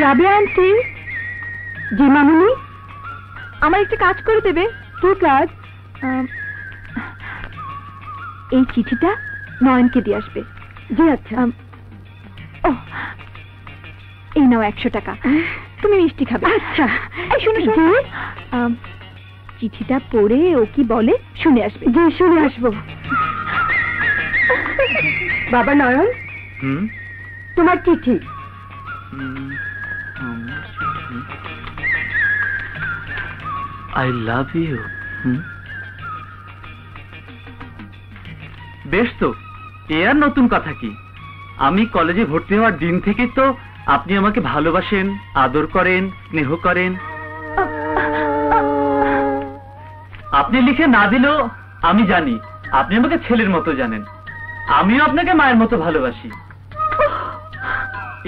Rabiya aunty. জি মামুনি, আমার একটা কাজ করে দেবে। কি কাজ? এই চিঠিটা নয়নকে দিয়ে আসবে। জি আচ্ছা। এই নাও 100 টাকা, তুমি মিষ্টি খাবে। আচ্ছা। এই শুনো শুনো, চিঠিটা পড়ে ও কি বলে শুনে আসবে। জি শুনে আসবো। বাবা নয়ন, তোমার চিঠি। I love you. বেশ তো, এ আর নতুন কথা কি? আমি কলেজে ভর্তি হওয়ার দিন থেকে তো আপনি আমাকে ভালোবাসেন, আদর করেন, স্নেহ করেন। আপনি লিখে না দিলেও আমি জানি আপনি আমাকে ছেলের মতো জানেন। আমিও আপনাকে মায়ের মতো ভালোবাসি।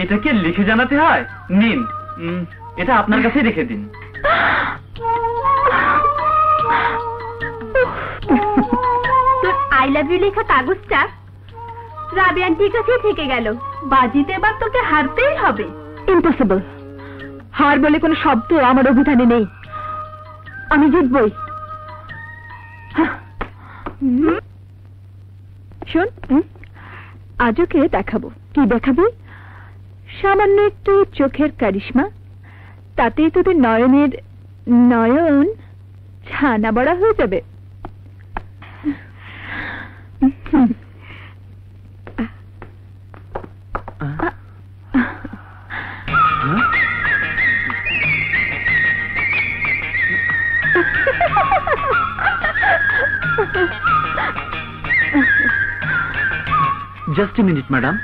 এটা কি লিখে জানাতে হয়? নিন, এটা আপনার কাছে রেখে দিন। তোর আই লাভ ইউ লেখা কাগজটা রাবি আন্টির কাছে থেকে গেল। বাজিতে এবার তোকে হারতেই হবে। ইম্পসিবল। হার বলে কোনো শব্দ আমার অভিধানে নেই। আমি জিতবই। শোন, আজ ওকে দেখাবো। কি দেখাবি? সামান্য একটু চোখের কারিশমা, তাতেই তোদের নয়নের নয়ন ছানা বড়া হয়ে যাবে। Just a minute, madam.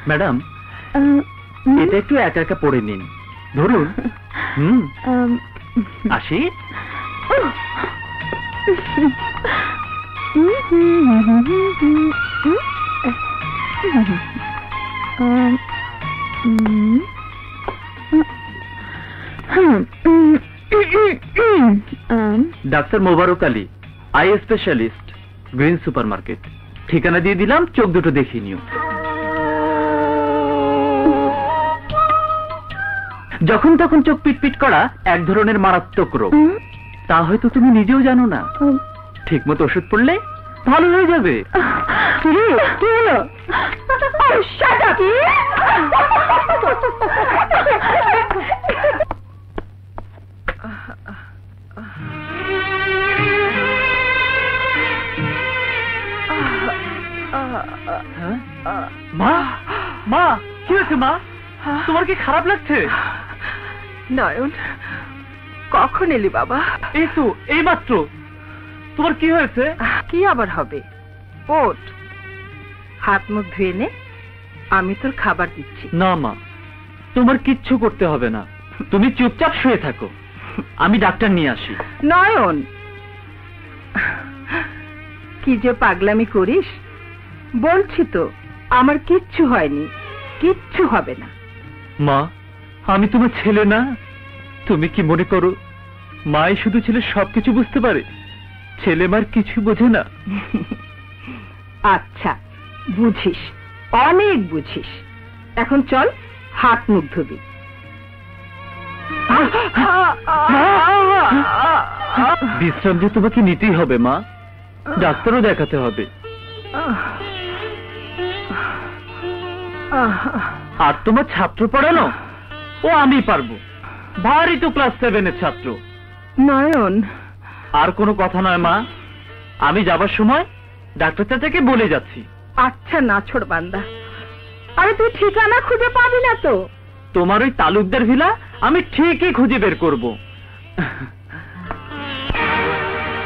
Madam, এটা একটু একা একা পড়ে নিন। ধরুন। আসি। Doctor Mobarak Ali, eye specialist, green super market. ঠিকানা দিয়ে দিলাম, চোখ দুটো দেখিয়ে নিও। যখন তখন চোখ পিটপিট করা এক ধরনের মারাত্মক রোগ। তা হয়তো তুমি নিজেও জানো না। ঠিক মতো ওষুধ পড়লে ভালো হয়ে যাবে। মা, মা কি হয়েছে মা? তোমার কি খারাপ লাগছে? নয়ন, কখন এলি বাবা? এই তো এই মাত্র। তোমার কি হয়েছে? কি আবার হবে? ওঠ, হাত মুখ ধুয়ে নে, আমি তোর খাবার দিচ্ছি। না মা, তোমার কিচ্ছু করতে হবে না। তুমি চুপচাপ শুয়ে থাকো, আমি ডাক্তার নিয়ে আসি। নয়ন, কি যে পাগলামি করিস। বলছি তো আমার কিচ্ছু হয়নি, কিচ্ছু হবে না। মা, আমি তোমার ছেলে না? তুমি কি মনে করো মাই শুধু ছেলে সবকিছু বুঝতে পারে? ছেলে মার কিছু বোঝে না। আচ্ছা, বুঝিস, অনেক বুঝিস। এখন চল হাত মুখ ধুবি। বিশ্রাম যে তোমাকে নিতেই হবে মা, ডাক্তারও দেখাতে হবে। আর তোমার ছাত্র পড়ানো ও আমি পারবো, ভারী তো ক্লাস 7-এর ছাত্র। নয়ন, আর কোনো কথা নয় মা, আমি যাবার সময় ডাক্তার চাচাকে বলে যাচ্ছি। আচ্ছা নাছোড় বান্দা, আরে তুই ঠিকানা খুঁজে পাবি না তো? তোমার ওই তালুকদার ভিলা আমি ঠিকই খুঁজে বের করব।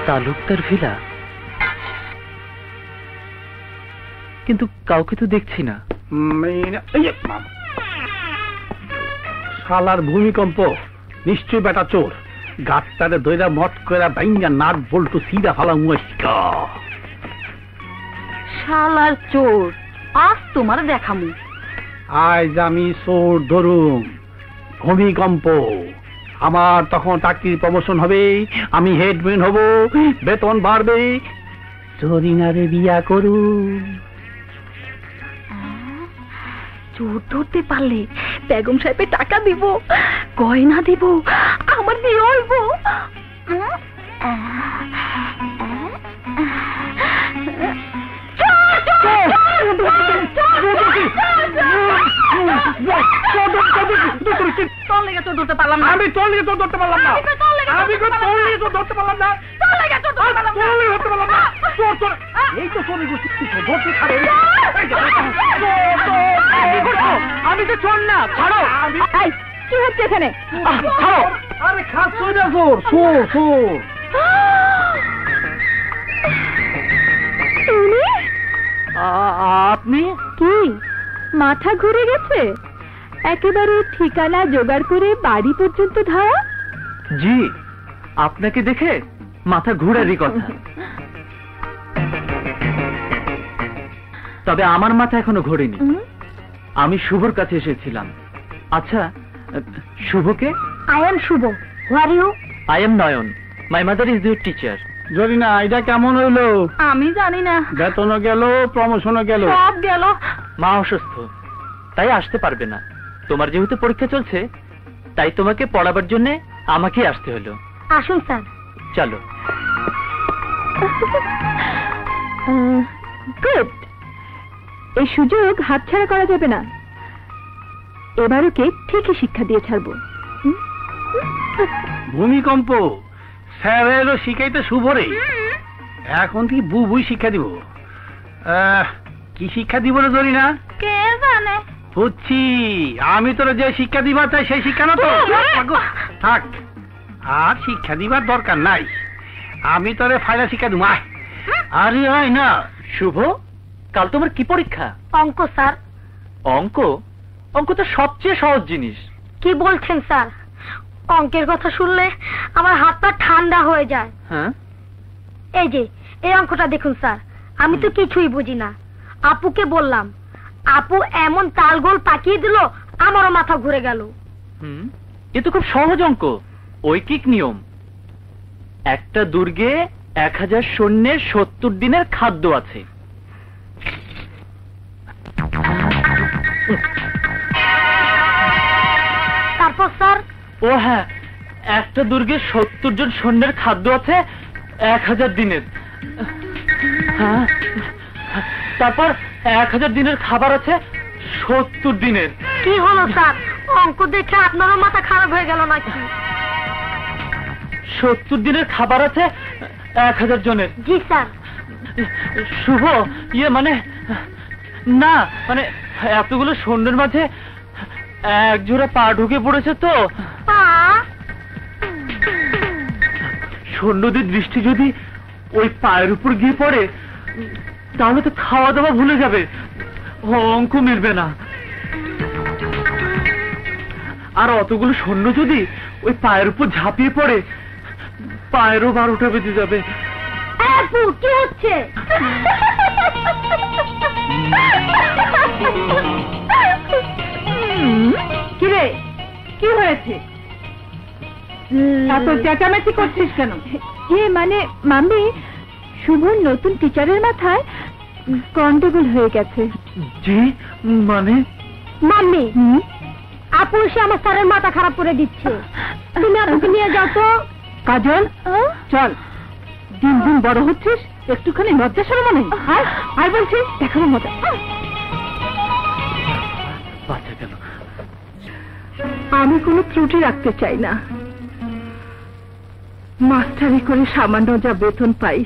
তালুকদার ভিলা, কিন্তু কাউকে তো দেখছি না। শালার ভূমিকম্প, নিশ্চয় বেটা চোর। গাছটারে দইরা মট কইরা বাইঙ্গা নাট বল্টু সিধা ফালা মুয়াইকা। শালার চোর, আজ তোমার দেখামু। আজ আমি চোর ধরুম। ভূমিকম্প, আমার তখন চাকরির প্রমোশন হবে, আমি হেডম্যান হব, বেতন বাড়বে, জরিনারে বিয়া করু। চোর ধরতে পারলে বেগম সাহেবের টাকা দিব, গয়না দিব, আমার বিয়ে হইব। তোর লেগে চোর ধরতে পারলাম না। আমি তোর লিগে তো ধরতে পারলাম না। আমি তোর লিগে তো ধরতে পারলাম না। তোর লেগে চোর ধরতে পারলাম না। তোর লিগে ধরতে পারলাম না। চোর চোর, এই তো চোর গোষ্ঠী ধরতে ছাড়ে। আমি তো চোর না, ছাড়ো। এই, কি হচ্ছে এখানে? ছাড়ো। আরে খাস না চোর, চোর চোর। তুমি? আপনি? কি মাথা ঘুরে গেছে? একেবারে ঠিকানা জোগাড় করে বাড়ি পর্যন্ত ধারা? জি, আপনাকে দেখে মাথা ঘুরারই কথা। তবে আমার মাথা এখনো ঘোরেনি। আমি শুভর কাছে এসেছিলাম। আচ্ছা, শুভকে? I am Shuvo. Who are you? I am Noyon. My mother is your teacher. Jorina, এটা কেমন হইলো? আমি জানি না। বেতনও গেল, প্রমোশনও গেল। সব গেল। মা অসুস্থ, তাই আসতে পারবে না। তোমার যেহেতু পরীক্ষা চলছে, তাই তোমাকে পড়াবার জন্য আমাকে আসতে হলো। আসুন স্যার। চলো। গুড। এই সুযোগ হাতছাড়া করা যাবে না। এবার ওকে ঠিকই শিক্ষা দিয়ে ছাড়বো। ভূমিকম্প, স্যারেরও শিখাইতে শুভরে। এখন থেকে বুবুই শিক্ষা দিব। কি শিক্ষা দিব রে জরিনা? কে জানে? বুঝছি, আমি তোর যে শিক্ষা দিবার চাই সেই শিক্ষা না তো। থাক, আর শিক্ষা দিবার দরকার নাই। আমি তোরে ফাইলা শিক্ষা দিব। আরে হয় না শুভ, কাল তোমার কি পরীক্ষা? অঙ্ক স্যার। অঙ্ক? অঙ্ক তো সবচেয়ে সহজ জিনিস। কি বলছেন স্যার? অঙ্কের কথা শুনলে আমার হাত পা ঠান্ডা হয়ে যায়। হ্যাঁ, এই যে এই অঙ্কটা দেখুন স্যার, আমি তো কিছুই বুঝি না। আপুকে বললাম, আপু এমন তালগোল পাকিয়ে দিল, আমারও মাথা ঘুরে গেল। এ তো খুব সহজ অঙ্ক, ঐকিক নিয়ম। একটা দুর্গে 1000 সৈন্যের 70 দিনের খাদ্য আছে। তারপর স্যার? ও হ্যাঁ, একটা দুর্গে 70 জন সৈন্যের খাদ্য আছে 1000 দিনের। হ্যাঁ, তারপর 1000 দিনের খাবার আছে 70 দিনের। কি হলো স্যার? অঙ্ক দেখে আপনারও মাথা খারাপ হয়ে গেল নাকি? 70 দিনের খাবার আছে 1000 জনের। জি স্যার। শুভ, ইয়ে মানে না, মানে এতগুলো সৈন্যের মাঝে এক জোড়া পা ঢুকে পড়েছে তো। সৈন্যদের দৃষ্টি যদি ওই পায়ের উপর গিয়ে পড়ে, তাহলে তো খাওয়া দাওয়া ভুলে যাবে, অঙ্ক মিলবে না। আর অতগুলো সৈন্য যদি ওই পায়ের উপর ঝাঁপিয়ে পড়ে, পায়েরও 12টা বেজে যাবে। আপু কি হচ্ছে? কিরে, কি হয়েছে? এত চেঁচামেচি করছিস কেন? মানে মাম্মি, শুভর নতুন টিচারের মাথায় গন্ডগোল হয়ে গেছে। জি, মানে? মাম্মি, আপু এসে আমার স্যারের মাথা খারাপ করে দিচ্ছে। তুমি আপুকে নিয়ে যাও তো। কাজল, চল। দিন দিন বড় হচ্ছিস, একটুখানি লজ্জা শরম নেই? আর বলছি, দেখাবো মজা। বাচ্চা কেন? আমি কোনো ত্রুটি রাখতে চাই না। মাস্টারি করে সামান্য যা বেতন পাই,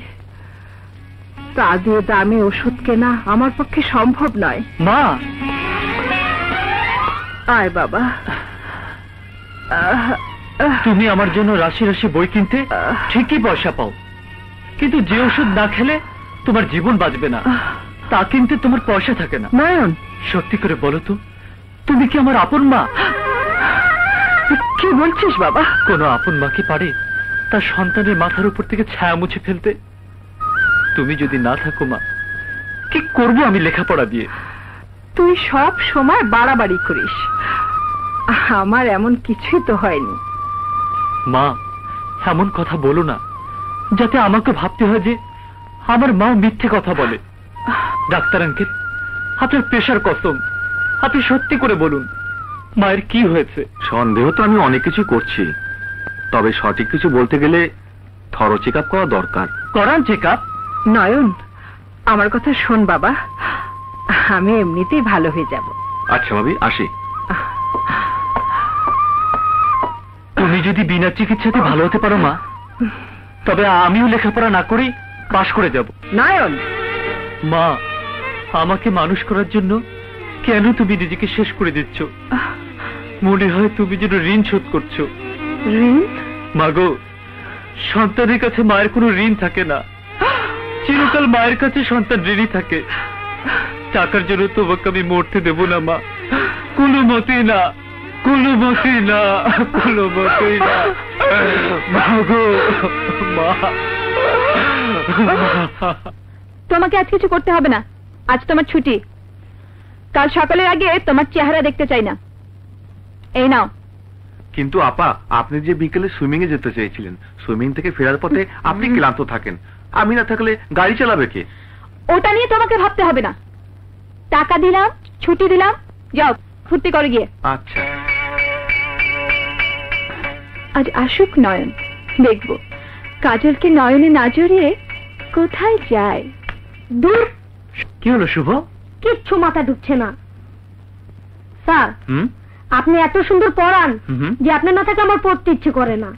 তা দিয়ে দামে ওষুধ কেনা আমার পক্ষে সম্ভব নয়। মা, আয় বাবা। তুমি আমার জন্য রাশি রাশি বই কিনতে ঠিকই পয়সা পাও, কিন্তু যে ওষুধ না খেলে তোমার জীবন বাঁচবে না, তা কিনতে তোমার পয়সা থাকে না। নয়ন, সত্যি করে বলো তো, তুমি কি আমার আপন মা? কি বলছিস বাবা? কোনো আপন মা কি পারে তার সন্তানের মাথার উপর থেকে ছায়া মুছে ফেলতে? তুমি যদি না থাকো মা, কি করব আমি লেখাপড়া দিয়ে? তুই সব সময় বাড়াবাড়ি করিস, আমার এমন কিছুই তো হয়নি। মা, এমন কথা বলো না যাতে আমাকে ভাবতে হয় যে আমার মা মিথ্যে কথা বলে। ডাক্তার আঙ্কেল, আপনার প্রেশার কসম, আপনি সত্যি করে বলুন মায়ের কি হয়েছে? সন্দেহ তো আমি অনেক কিছু করছি, তবে সঠিক কিছু বলতে গেলে থরো চেক আপ করা দরকার। করান চেক আপ। নয়ন, আমার কথা শোন বাবা, আমি এমনিতেই ভালো হয়ে যাব। আচ্ছা ভাবি, আসি। তুমি যদি বিনা চিকিৎসাতে ভালো হতে পারো মা, তবে আমিও লেখাপড়া না করেই পাশ করে যাব। নয়ন, মা, আমাকে মানুষ করার জন্য কেন তুমি নিজেকে শেষ করে দিচ্ছ? মনে হয় তুমি যেন ঋণ শোধ করছো। ঋণ? মাগো, সন্তানের কাছে মায়ের কোনো ঋণ থাকে না, চিরকাল মায়ের কাছে সন্তান ঋণী থাকে। টাকার জন্য তোমাকে আমি মরতে দেব না মা, কোনো মতেই না, কোনো মতেই না, কোনো মতেই না। মাগো, মা। তোমাকে আজ কিছু করতে হবে না, আজ তোমার ছুটি। কাল সকালের আগে তোমার চেহারা দেখতে চাই না। এই নাও। কিন্তু আপা, আপনি যে বিকেলে সুইমিং এ যেতে চেয়েছিলেন, সুইমিং থেকে ফেরার পথে আপনি ক্লান্ত থাকেন, আমি না থাকলে গাড়ি চালাবে কে? ওটা নিয়ে তোমাকে ভাবতে হবে না। টাকা দিলাম, ছুটি দিলাম, যাও ফুর্তি করে গিয়ে। আচ্ছা। আজ আসুক নয়ন, দেখব কাজলকে নয়নে না জড়িয়ে কোথায় যায়। দূর। কি হলো শুভ? কিচ্ছু মাথা ঢুকছে না। স্যার, হুম, আপনি এত সুন্দর পড়ান হুম। যে আপনার না থাকলে আমার পড়তে ইচ্ছে করে না।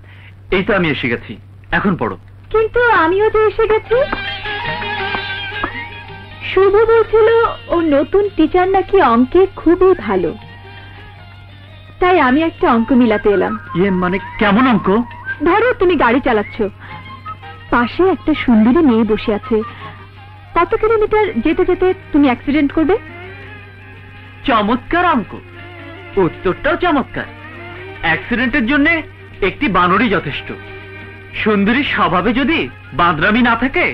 এই তো আমি এসে গেছি, এখন পড়ো। কিন্তু আমিও যে এসে গেছি। শুভ বলছিল ও নতুন টিচার নাকি অঙ্কে খুবই ভালো, তাই আমি একটা অঙ্ক মিলাতে এলাম। ইয়ে মানে কেমন অঙ্ক? ধরো তুমি গাড়ি চালাচ্ছ, পাশে একটা সুন্দরী মেয়ে বসে আছে, কত কিলোমিটার যেতে যেতে তুমি অ্যাক্সিডেন্ট করবে? চমৎকার অঙ্ক, উত্তরটাও চমৎকার। অ্যাক্সিডেন্টের জন্য একটি বানরই যথেষ্ট। সুন্দরীর স্বভাবে যদি বাঁদরামি না থাকে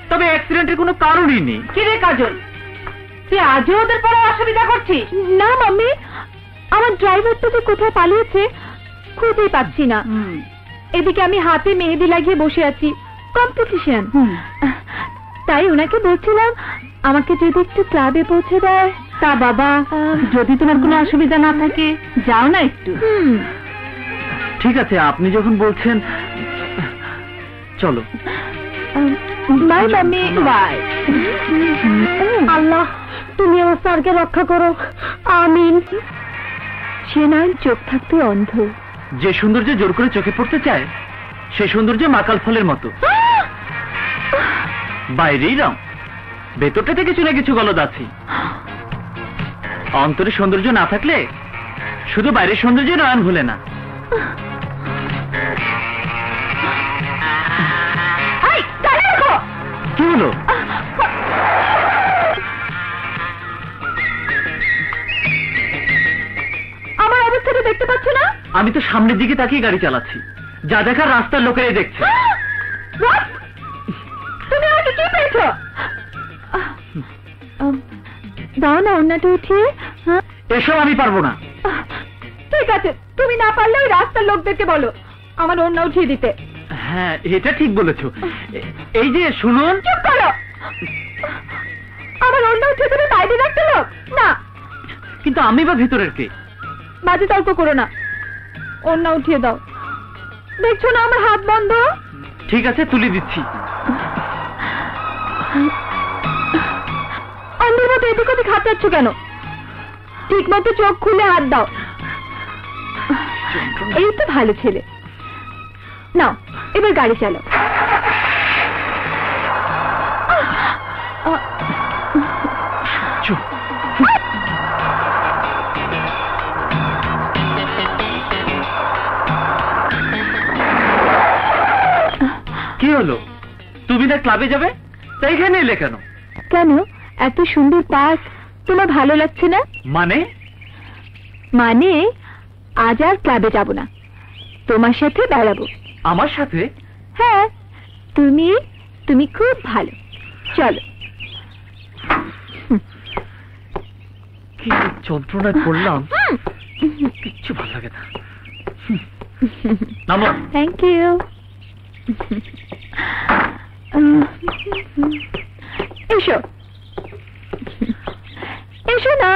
তবে অ্যাক্সিডেন্টের কোনো কারণই নেই। কি রে কাজল, তুই আজও ওদের পরে অসুবিধা করছিস? না মাম্মি, আমার ড্রাইভারটা যে কোথায় পালিয়েছে খুঁজেই পাচ্ছি না। এদিকে আমি হাতে মেহেদি লাগিয়ে বসে আছি, কম্পিটিশন। তাই ওনাকে বলছিলাম আমাকে যদি একটু ক্লাবে পৌঁছে দেয়। তা বাবা, যদি তোমার কোনো অসুবিধা না থাকে যাও না একটু। ঠিক আছে, আপনি যখন বলছেন চলো। By mummy, by. আল্লাহ, তুমি আমার স্যারকে রক্ষা করো, আমিন। সে নয় চোখ থাকতে অন্ধ। যে সৌন্দর্য জোর করে চোখে পড়তে চায় সে সৌন্দর্য মাকাল ফলের মতো, বাইরেই রং, ভেতরটাতে কিছু না কিছু গলদ আছে। অন্তরে সৌন্দর্য না থাকলে শুধু বাইরের সৌন্দর্য নয়ন ভুলে না। কি হলো? আমার অবস্থাটা দেখতে পাচ্ছ না? আমি তো সামনের দিকে তাকিয়ে গাড়ি চালাচ্ছি, যা দেখার রাস্তার লোকেরাই দেখছে। তুমি আমাকে কি পেয়েছ? দাও না ওড়নাটা উঠিয়ে। এসব আমি পারবো না। ঠিক আছে, তুমি না পারলে ওই রাস্তার লোকদেরকে বলো আমার ওড়না উঠিয়ে দিতে। হ্যাঁ, এটা ঠিক বলেছো। এই যে শুনুন। চুপ করো। আমার ওড়না উঠিয়ে দেবে বাইরে রাখতে লোক? না। কিন্তু আমি বা ভেতরের কে? বাজে তর্ক করো না, ওড়না উঠিয়ে দাও। দেখছো না আমার হাত বন্ধ? ঠিক আছে, তুলে দিচ্ছি। অন্ধের মতো এদিক ওদিক হাত যাচ্ছ কেন? ঠিক মতো চোখ খুলে হাত দাও। এই তো ভালো ছেলে। নাও এবার গাড়ি চালো। চুপ। কি হলো? তুমি না ক্লাবে যাবে, তাই এখানে এলে কেন? কেন, এত সুন্দর পার্ক তোমার ভালো লাগছে না? মানে? মানে আজ আর ক্লাবে যাব না, তোমার সাথে বেড়াবো। আমার সাথে? হ্যাঁ, তুমি খুব ভালো, চলো। কি যন্ত্রণায় পড়লাম, কিচ্ছু ভালো লাগে না। নামো। Thank you. এসো এসো না।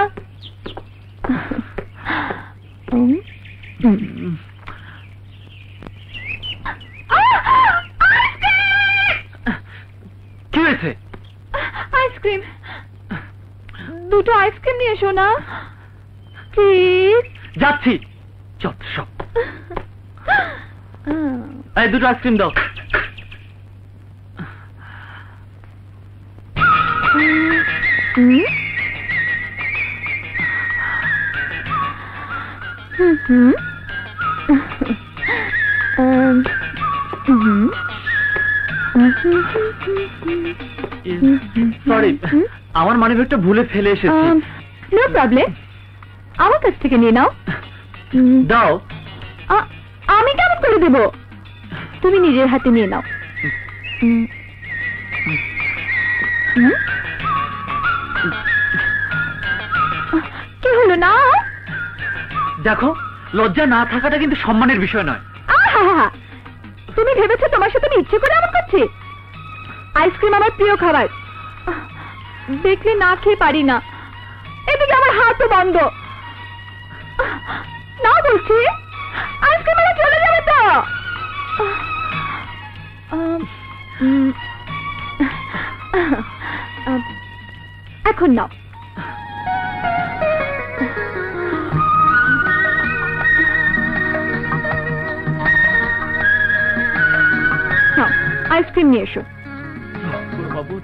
কি হয়েছে? আইসক্রিম, দুটো আইসক্রিম নিয়ে এসো না প্লিজ। যাচ্ছি। যত সব। এই দুটো আইসক্রিম দাও। সরি, আমার মানিব্যাগটা ভুলে ফেলে এসেছি। নো প্রবলেম, আমার কাছ থেকে নিয়ে নাও। দাও। আমি কেমন করে দেব? তুমি নিজের হাতে নিয়ে নাও। কি হলো না? দেখো, লজ্জা না থাকাটা কিন্তু সম্মানের বিষয় নয়। আহা, তুমি ভেবেছো তোমার সাথে আমি ইচ্ছে করে এমন করছি? আইসক্রিম আমার প্রিয় খাবার, দেখলে না খেয়ে পারি না। এদিকে আমার হাতও বন্ধ। না বলছি, আইসক্রিম আমার চলে যাবে তো। এখন নাও। আইসক্রিম নিয়ে এসো। বাবু,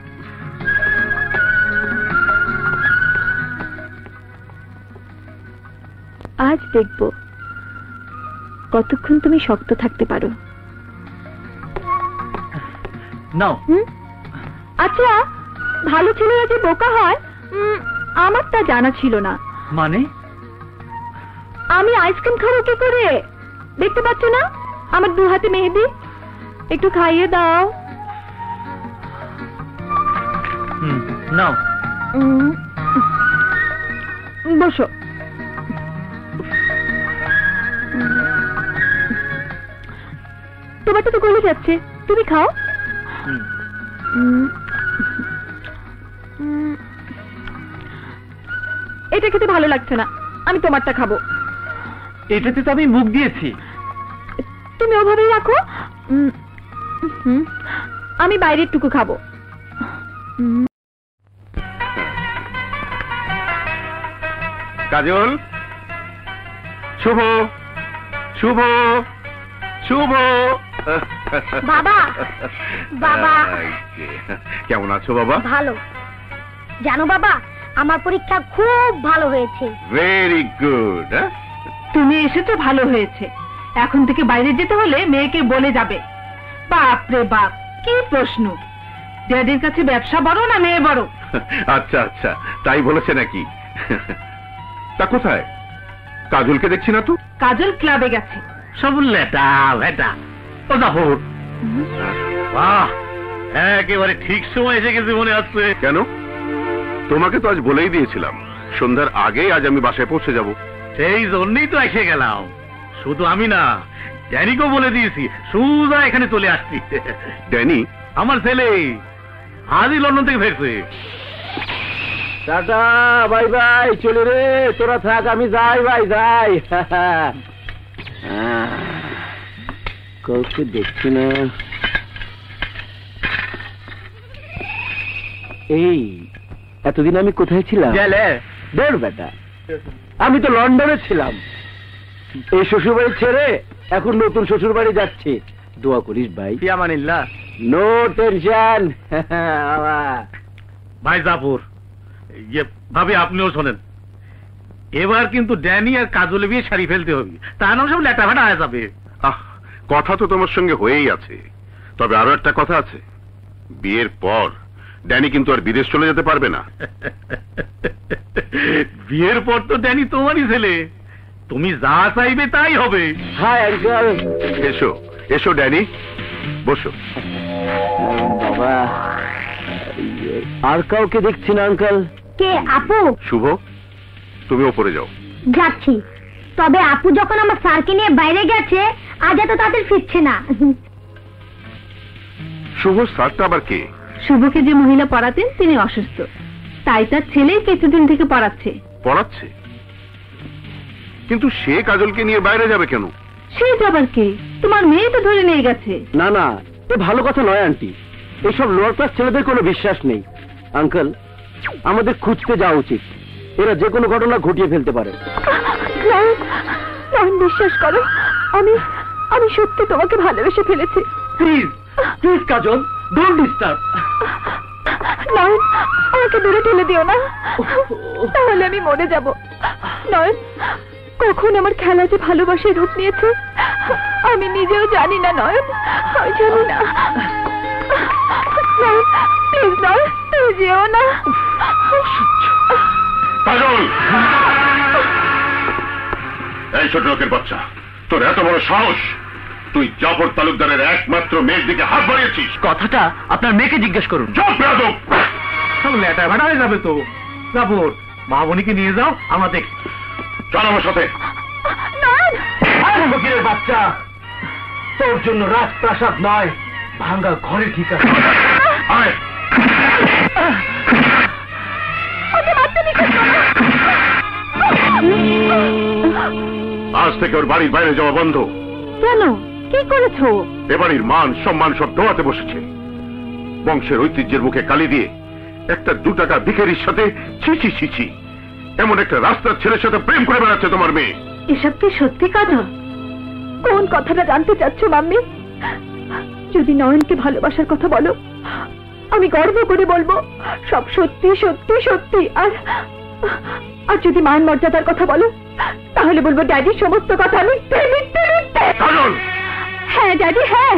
আজ দেখবো কতক্ষণ তুমি শক্ত থাকতে পারো। নাও। আচ্ছা, ভালো ছেলেরা যে বোকা হয় আমার তা জানা ছিল না। মানে? আমি আইসক্রিম খাবো কি করে? দেখতে পাচ্ছ না আমার দু হাতে মেহেদি? একটু খাইয়ে দাও। নাও। বসো। তোমারটা তো গলে যাচ্ছে, তুমি খাও। এটা খেতে ভালো লাগছে না, আমি তোমারটা খাবো। এটাতে তো আমি মুখ দিয়েছি। তুমি ওভাবেই রাখো, আমি বাইরের টুকু খাবো। কাজল, শুভ, শুভ, শুভ। বাবা, বাবা। কেমন আছো বাবা? ভালো। জানো বাবা, আমার পরীক্ষা খুব ভালো হয়েছে। Very good. তুমি এসেছো ভালো হয়েছে। এখন থেকে বাইরে যেতে হলে মেয়েকে বলে যাবে। বাপ রে বাপ, কি প্রশ্ন! ড্যাডির কাছে ব্যবসা বড় না মেয়ে বড়? আচ্ছা আচ্ছা, তাই বলেছে নাকি? তা কোথায়? কাজলকে দেখছি না তো। কাজল ক্লাবে গেছে। সব লেটা ভেটা। ও জাফর, বাহ, একেবারে ঠিক সময় এসে গেছে মনে হচ্ছে। কেন? তোমাকে তো আজ বলেই দিয়েছিলাম সন্ধ্যার আগেই আজ আমি বাসায় পৌঁছে যাব। সেই জন্যই তো এসে গেলাম। শুধু আমি না, ড্যানিকেও বলে দিয়েছি সুজা এখানে চলে আসছি। ড্যানি? আমার ছেলে আজই লন্ডন থেকে ফিরছে। টাটা, বাই বাই, চলে রে, তোরা থাক, আমি যাই ভাই, যাই। কাউকে দেখছি না। এই এতদিন আমি কোথায় ছিলাম? দেড় বেটা, আমি তো লন্ডনে ছিলাম। এই শ্বশুর বাড়ি ছেড়ে এখন নতুন শ্বশুর বাড়ি যাচ্ছি। দোয়া করিস ভাই। ফিয়ামানিল্লাহ। No tension. ভাই জাফর, ভাবি আপনিও শোনেন, এবার কিন্তু ড্যানি আর কাজলে বিয়ে সারি ফেলতে হবে, তা নাম সব লেটা ভেটা হয়ে যাবে। কথা তো তোমার সঙ্গে হয়েই আছে, তবে আরো একটা কথা আছে। বিয়ের পর ড্যানি কিন্তু আর বিদেশ চলে যেতে পারবে না। বিয়ের পর তো ড্যানি তোমারই ছেলে, তুমি যা চাইবে তাই হবে। Hi uncle. এসো এসো ড্যানি, বসো। বাবা, আর কাউকে দেখছি না আঙ্কেল। কে আপু? শুভ, তুমি ওপরে যাও। যাচ্ছি। তবে আপু যখন আমার স্যারকে নিয়ে বাইরে গেছে, আজ এত তাদের ফিরছে না। শুভ স্যারটা আবার কে? শুভকে যে মহিলা পড়াতেন তিনি অসুস্থ, তাই তার ছেলে কিছুদিন থেকে পড়াচ্ছে। পড়াচ্ছে? কিন্তু সে কাজলকে নিয়ে বাইরে যাবে কেন? সে আবার কে? তোমার মেয়ে তো ধরে নিয়ে গেছে। না না, এ ভালো কথা নয় আন্টি। এসব লোয়ার ক্লাস ছেলেদের কোনো বিশ্বাস নেই। আঙ্কেল, আমাদের খুঁজতে যাওয়া উচিত। এরা যে কোনো ঘটনা ঘটিয়ে ফেলতে পারে। বিশ্বাস করো, আমি সত্যি তোমাকে ভালোবেসে ফেলেছি। Please please Kajol, don't disturb. Noyon, আমাকে দূরে ঠেলে দিও না, তাহলে আমি মরে যাব। নয়ন, কখন আমার খেলা যে ভালোবাসায় রূপ নিয়েছে আমি নিজেও জানি না। নয়ন, আমি জানি না। নয়ন, প্লিজ নয়ন, তুমি যেও না। কাজল, এই ছোট লোকের বাচ্চা, তোর এত বড় সাহস! তুই জাফর তালুকদারের একমাত্র মেয়ের দিকে হাত বাড়িয়েছিস। কথাটা আপনার মেয়েকে জিজ্ঞেস করুন। চুপ বেয়াদব! লেটা ভাড়া হয়ে যাবে তো। জাফর, মামনিকে নিয়ে যাও, আমরা দেখ। চল আমার সাথে। ফকিরের বাচ্চা, তোর জন্য রাজপ্রাসাদ নয়, ভাঙ্গা ঘরে ঠিক আছে। আয়। আজ থেকে ওর বাড়ির বাইরে যাওয়া বন্ধ। কেন, কি করেছো? এ বাড়ির মান সম্মান সব ধোয়াতে বসেছে। বংশের ঐতিহ্যের মুখে কালি দিয়ে একটা 2 টাকা ভিখারির সাথে ছিছি ছিছি, এমন একটা রাস্তার ছেলের সাথে প্রেম করে বেড়াচ্ছে তোমার মেয়ে। এসব কি সত্যি কাজল? কোন কথাটা জানতে চাচ্ছ মাম্মি? যদি নয়নকে ভালোবাসার কথা বলো, আমি গর্ব করে বলবো সব সত্যি সত্যি সত্যি। আর যদি মান মর্যাদার কথা বলো, তাহলে বলবো ড্যাডির সমস্ত কথা মিথ্যে মিথ্যে মিথ্যে। হ্যাঁ ড্যাডি, হ্যাঁ,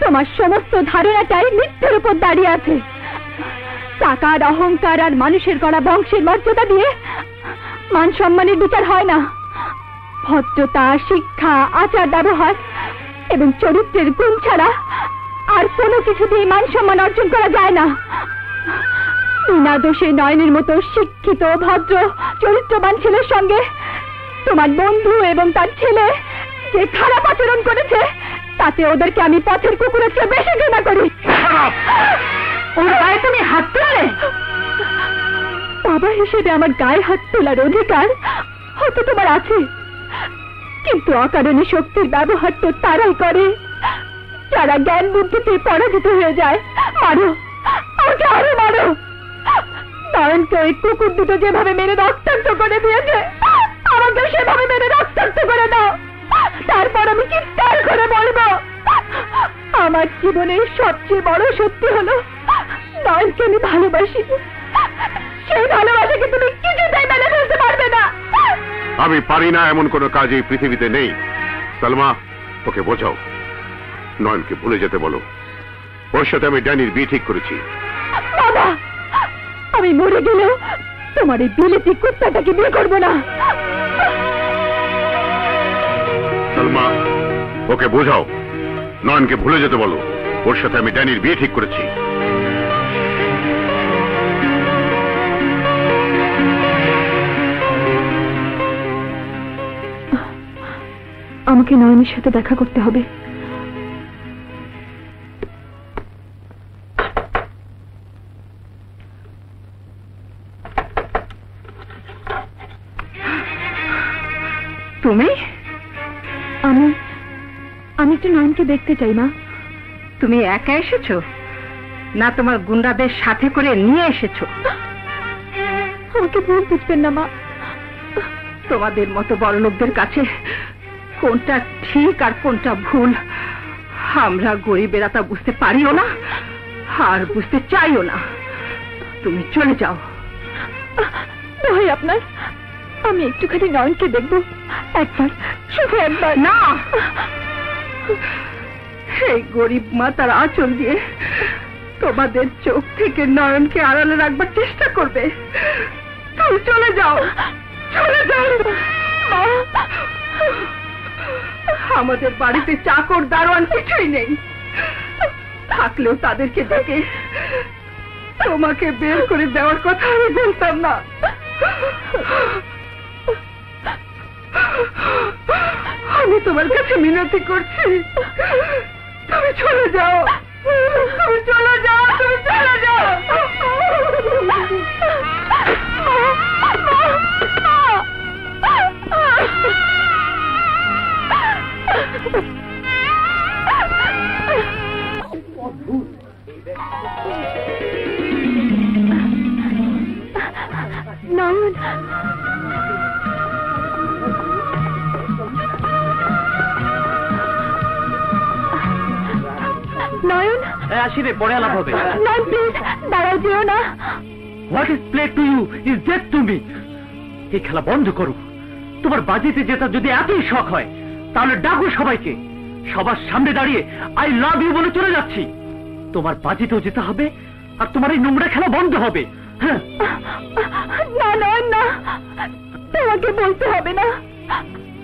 তোমার সমস্ত ধারণাটাই মিথ্যের উপর দাঁড়িয়ে আছে। টাকার অহংকার আর মানুষের গড়া বংশের মর্যাদা দিয়ে মান সম্মানের বিচার হয় না। ভদ্রতা, শিক্ষা, আচার ব্যবহার এবং চরিত্রের গুণ ছাড়া আর কোনো কিছু দিয়ে মান সম্মান অর্জন করা যায় না। বিনা দোষে নয়নের মতো শিক্ষিত, ভদ্র, চরিত্রবান ছেলের সঙ্গে তোমার বন্ধু এবং তার ছেলে যে খারাপ আচরণ করেছে, তাতে ওদেরকে আমি পথের কুকুরের চেয়ে বেশি ঘৃণা করি। ওর গায়ে তুমি হাত তোলে? বাবা হিসেবে আমার গায়ে হাত তোলার অধিকার হয়তো তোমার আছে, কিন্তু অকারণে শক্তির ব্যবহার তো তারাই করে যারা জ্ঞান বুদ্ধিতে পরাজিত হয়ে যায়। মারো, আমাকে আরো মারো। নয়নকে ওই কুকুর দুটো যেভাবে মেরে রক্তাক্ত করে দিয়েছে, আমাকে সেভাবে মেরে রক্তাক্ত করে দাও। তারপর আমি চিৎকার করে বলবো, আমার জীবনের সবচেয়ে বড় সত্যি হলো নয়নকে আমি ভালোবাসি। সেই ভালোবাসাকে তুমি কিছুতেই মেনে ফেলতে পারবে না। আমি পারি না এমন কোনো কাজ এই পৃথিবীতে নেই। সালমা, ওকে বোঝাও, নয়নকে ভুলে যেতে বলো। ওর সাথে আমি ড্যানির বিয়ে ঠিক করেছি। বাবা, আমি মরে গেলেও তোমার এই বিলেতি কুত্তাটাকে বিয়ে করবো না। সালমা, ওকে বোঝাও, নয়নকে ভুলে যেতে বলো। ওর সাথে আমি ড্যানির বিয়ে ঠিক করেছি। আমাকে নয়নের সাথে দেখা করতে হবে। তুমি? আমি একটু নয়নকে দেখতে চাই মা। তুমি একা এসেছো না তোমার গুন্ডাদের সাথে করে নিয়ে এসেছো? আমাকে ভুল বুঝবেন না মা। তোমাদের মতো বড় লোকদের কাছে কোনটা ঠিক আর কোনটা ভুল আমরা গরিবেরা তা বুঝতে পারিও না, আর বুঝতে চাইও না। তুমি চলে যাও। ভাই আপনার, আমি একটুখানি নয়নকে দেখবো, একবার, শুধু একবার। না, এই গরিব মা তার আঁচল দিয়ে তোমাদের চোখ থেকে নয়নকে আড়ালে রাখবার চেষ্টা করবে। তুমি চলে যাও, চলে যাও। আমাদের বাড়িতে চাকর দারোয়ান কিছুই নেই, থাকলেও তাদেরকে ডেকে তোমাকে বের করে দেওয়ার কথা আমি বলতাম না। আমি তোমার কাছে মিনতি করছি, তুমি চলে যাও, তুমি চলে যাও, তুমি চলে যাও। নয়ন, নয়ন, আসি রে, পরে আলাপ হবে। নয়ন প্লিজ দাঁড়াও, যেও না। What is play to you is death to me. এই খেলা বন্ধ করো। তোমার বাজিতে জেতার যদি এতই শখ হয় তাহলে ডাকো সবাইকে, সবার সামনে দাঁড়িয়ে আই লাভ ইউ বলে চলে যাচ্ছি। তোমার বাজিতেও যেতে হবে আর তোমার এই নোংরা খেলা বন্ধ হবে। হ্যাঁ, না নয়ন না, তোমাকে বলতে হবে না।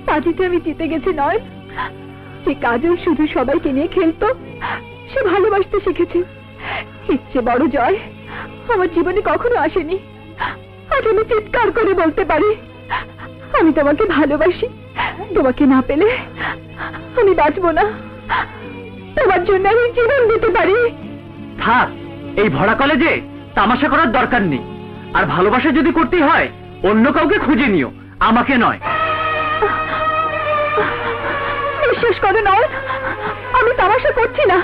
বাজিতে আমি জিতে গেছি নয়। যে কাজল শুধু সবাইকে নিয়ে খেলতো, সে ভালোবাসতে শিখেছে। ইচ্ছে বড় জয় আমার জীবনে কখনো আসেনি। আজ আমি চিৎকার করে বলতে পারি, আমি তোমাকে ভালোবাসি। তোমাকে না পেলে আমি বাঁচবো না। তোমার জন্য আমি জীবন দিতে পারি। থাক, এই ভরা কলেজে তামাশা করার দরকার নেই। আর ভালোবাসা যদি করতে হয় অন্য কাউকে খুঁজে নিও, আমাকে নয়। বিশ্বাস করো নয়, আমি তামাশা করছি না।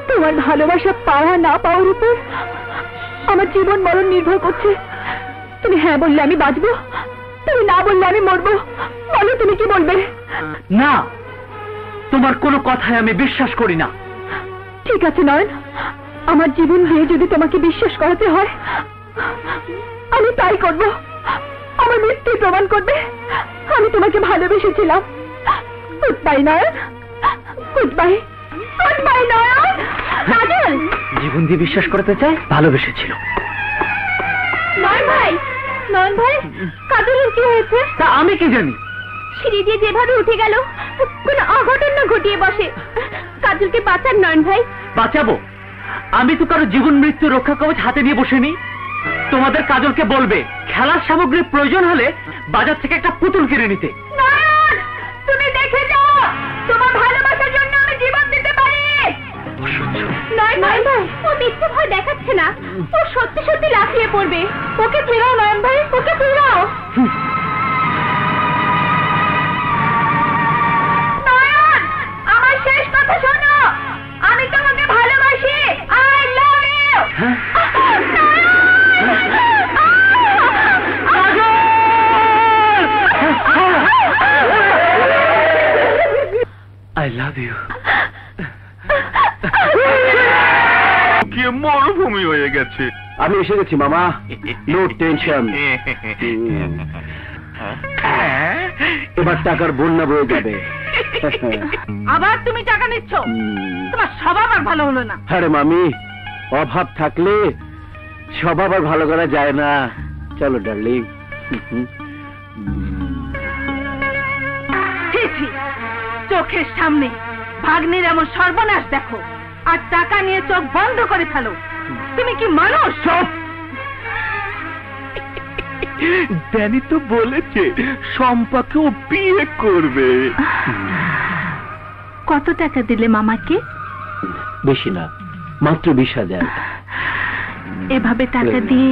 তোমার ভালোবাসা পাওয়া না পাওয়ার উপর আমার জীবন মরণ নির্ভর করছে। তুমি হ্যাঁ বললে আমি বাঁচবো, তুমি না বললে আমি মরবো। বলো তুমি কি বলবে? না, তোমার কোনো কথায় আমি বিশ্বাস করি না। ঠিক আছে নয়ন, আমার জীবন দিয়ে যদি তোমাকে বিশ্বাস করাতে হয় আমি তাই করব। আমার মৃত্যু প্রমাণ করবে আমি তোমাকে ভালোবেসেছিলাম। গুড বাই নয়ন, গুড বাই, গুড বাই নয়ন। কাজল জীবন দিয়ে বিশ্বাস করতে চাই, ভালোবেসেছিল। নয়ন ভাই, নয়ন ভাই, কাজলের কি হয়েছে? তা আমি কি জানি? সিঁড়ি দিয়ে যেভাবে উঠে গেল কোন অঘটন না ঘটিয়ে বসে। কাজলকে বাঁচান নয়ন ভাই। বাঁচাবো? আমি তো কারো জীবন মৃত্যু রক্ষা কবচ হাতে নিয়ে বসেনি। তোমাদের কাজলকে বলবে খেলার সামগ্রীর প্রয়োজন হলে বাজার থেকে একটা পুতুল কিনে নিতে। নয়ন, তুমি দেখে যাও, তোমার ভালোবাসার জন্য আমি জীবন দিতে পারি। নয়ন ভাই, ও মিথ্যে ভয় দেখাচ্ছে না, ও সত্যি সত্যি লাফিয়ে পড়বে। ওকে ফেরাও নয়ন ভাই, ওকে ফেরাও। নয়ন, আমার শেষ কথা শোনো, আমি তোমাকে ভালোবাসি। I love you. I love you. কি মরুভূমি হয়ে গেছে। আমি এসে গেছি মামা, নো টেনশন। এবার টাকার বন্যা বয়ে যাবে। আবার তুমি টাকা নিচ্ছ? তোমার স্বভাব আর ভালো হলো না। আরে মামি, অভাব থাকলে স্বভাব আর ভালো করা যায় না। চলো ডার্লিং। ছি ছি, চোখের সামনে ভাগ্নির এমন সর্বনাশ দেখো আর টাকা নিয়ে চোখ বন্ধ করে ফেলো। তুমি কি মানুষ? ড্যানি তো বলেছে শম্পাকেও বিয়ে করবে। কত টাকা দিলে মামাকে? বেশি না, মাত্র 20,000। এভাবে টাকা দিয়ে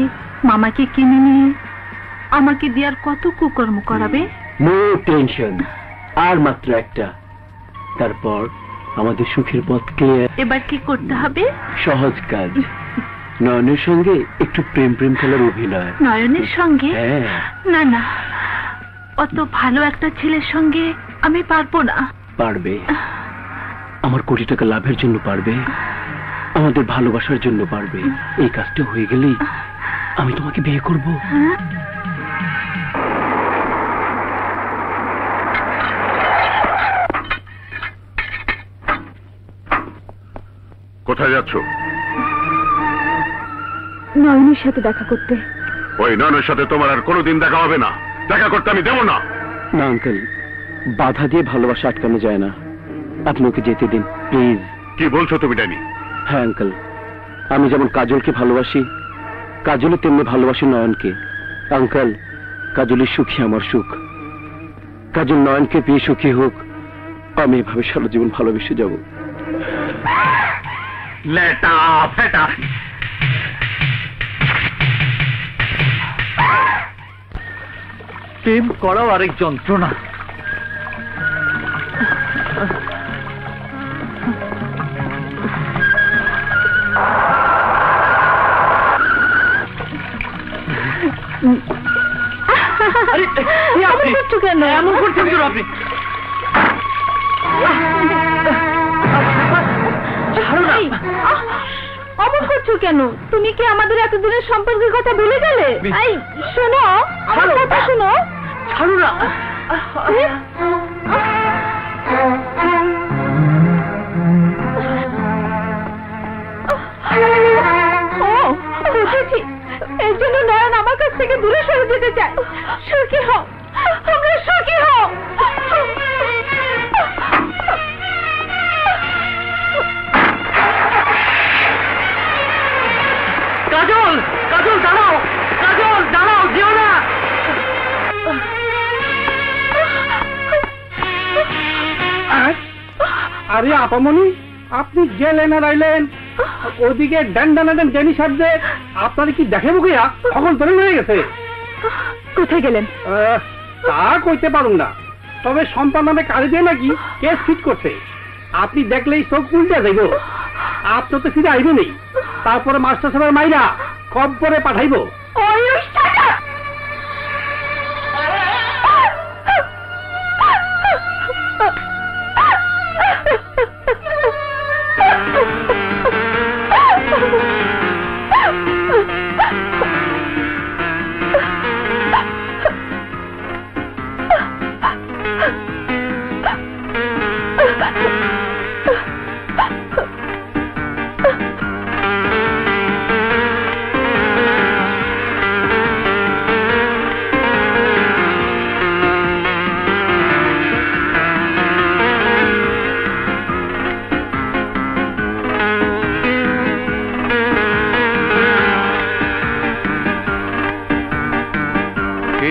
মামাকে কিনে নিয়ে আমাকে দেওয়ার কত কুকর্ম করাবে? নো টেনশন, আর মাত্র একটা। তারপর আমাদের সুখের পথ ক্লিয়ার। এবার কি করতে হবে? সহজ কাজ, নয়নের সঙ্গে একটু প্রেম প্রেম খেলার অভিনয়। নয়নের সঙ্গে? হ্যাঁ। না না, অত ভালো একটা ছেলের সঙ্গে আমি পারবো না। পারবে, আমার কোটি টাকা লাভের জন্য পারবে, আমাদের ভালোবাসার জন্য পারবে। এই কাজটা হয়ে গেলেই আমি তোমাকে বিয়ে করব। কোথায় যাচ্ছ? নয়নের সাথে দেখা করতে। ওই নয়নের সাথে তোমার আর কোনোদিন দেখা হবে না। দেখা করতে আমি দেব না। না আঙ্কেল, বাধা দিয়ে ভালোবাসা আটকানো যায় না। আপনি ওকে যেতে দিন প্লিজ। কি বলছো তুমি ড্যানি? হ্যাঁ আঙ্কেল, আমি যেমন কাজলকে ভালোবাসি, কাজলও তেমনি ভালোবাসি নয়নকে। আঙ্কেল, কাজলের সুখী আমার সুখ। কাজল নয়নকে পেয়ে সুখী হোক, আমি এভাবে সারা জীবন ভালোবেসে যাব। লেটা ফেটা। প্রেম করাও আরেক যন্ত্রণা। এমন করছো কেন? এমন করছেন তো আপনি? অমন করছো কেন? তুমি কি আমাদের এতদিনের সম্পর্কের কথা ভুলে গেলে? এই শোনো, আমার কথা শোনো। ছাড়ো না। বুঝেছি, এর জন্য নয়ন আমার কাছ থেকে দূরে সরে যেতে চায়। সুখী হও, আমরা সুখী হও। কাজল, কাজল দাঁড়াও, কাজল দাঁড়াও, যেও না। আরে আপামনি, আপনি গেলেন আর আইলেন, ওদিকে ড্যান ড্যানি সাজছে। আপনার কি দেখে বুকিয়া সকল ধরে হয়ে গেছে? কোথায় গেলেন? তা কইতে পারুন না, তবে সম্পান নামে কাজে দিয়ে নাকি কেস ফিট করছে। আপনি দেখলেই চোখ উল্টে যাইব। আপনার তো ফিরে আইবে নেই, তারপরে মাস্টার সাহেবের মাইরা কব্বরে পাঠাইব।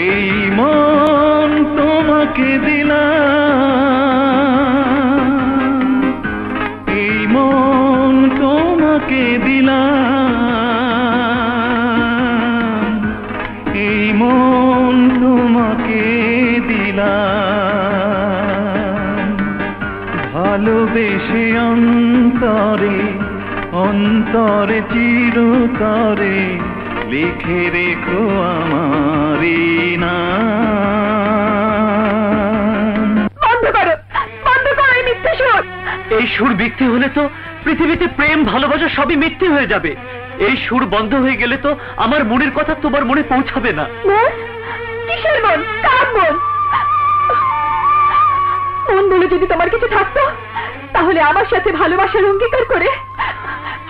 এই মন তোমাকে দিলাম, এই মন তোমাকে দিলাম, এই মন তোমাকে দিলাম, ভালোবেসে অন্তরে অন্তরে চিরতরে লিখে রেখো আমারি নাম। বন্ধ করো, বন্ধ করো এই মিথ্যে সুর। এই সুর মিথ্যে হলে তো পৃথিবীতে প্রেম ভালোবাসা সবই মিথ্যে হয়ে যাবে। এই সুর বন্ধ হয়ে গেলে তো আমার মনের কথা তোমার মনে পৌঁছাবে না। মন? কিসের মন? কার মন? মন বলে যদি তোমার কিছু থাকতো, তাহলে আমার সাথে ভালোবাসার অঙ্গীকার করে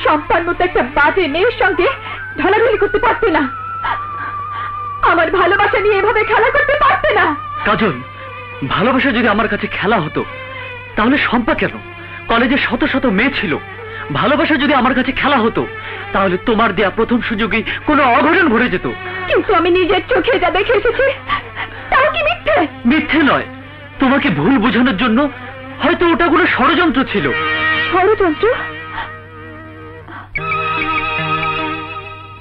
সম্পান মতো একটা বাজে মেয়ের সঙ্গে ঢলাঢলি করতে পারতে না। আমার ভালোবাসা নিয়ে এভাবে খেলা করতে পারতে না। কাজল, ভালোবাসা যদি আমার কাছে খেলা হতো, তাহলে শম্পা কেন? কলেজে শত শত মেয়ে ছিল। ভালোবাসা যদি আমার কাছে খেলা হতো, তাহলে তোমার দেয়া প্রথম সুযোগেই কোনো অঘটন ঘটে যেত। কিন্তু আমি নিজের চোখে যা দেখে এসেছি, তাও কি মিথ্যে? মিথ্যে নয়, তোমাকে ভুল বোঝানোর জন্য হয়তো ওটা কোনো ষড়যন্ত্র ছিল। ষড়যন্ত্র?